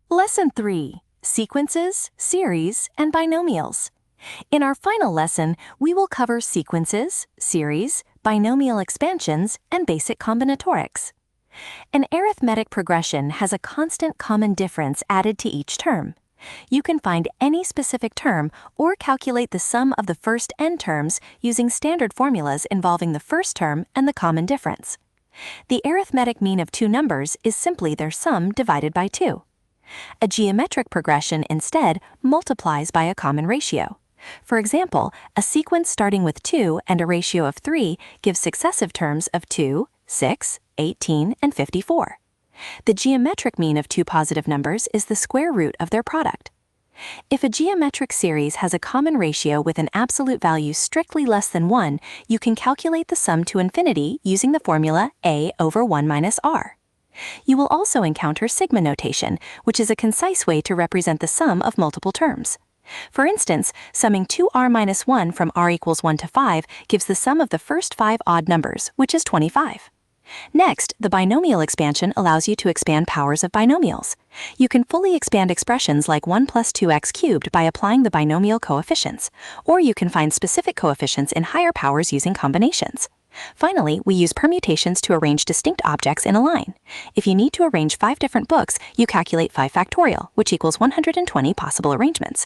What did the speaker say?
Lesson 3. Sequences, Series, and Binomials. In our final lesson, we will cover sequences, series, binomial expansions, and basic combinatorics. An arithmetic progression has a constant common difference added to each term. You can find any specific term or calculate the sum of the first n terms using standard formulas involving the first term and the common difference. The arithmetic mean of two numbers is simply their sum divided by 2. A geometric progression instead multiplies by a common ratio. For example, a sequence starting with 2 and a ratio of 3 gives successive terms of 2, 6, 18, and 54. The geometric mean of two positive numbers is the square root of their product. If a geometric series has a common ratio with an absolute value strictly less than 1, you can calculate the sum to infinity using the formula a over 1 minus r. You will also encounter sigma notation, which is a concise way to represent the sum of multiple terms. For instance, summing 2r minus 1 from r equals 1 to 5 gives the sum of the first 5 odd numbers, which is 25. Next, the binomial expansion allows you to expand powers of binomials. You can fully expand expressions like 1 plus 2x cubed by applying the binomial coefficients, or you can find specific coefficients in higher powers using combinations. Finally, we use permutations to arrange distinct objects in a line. If you need to arrange 5 different books, you calculate 5 factorial, which equals 120 possible arrangements.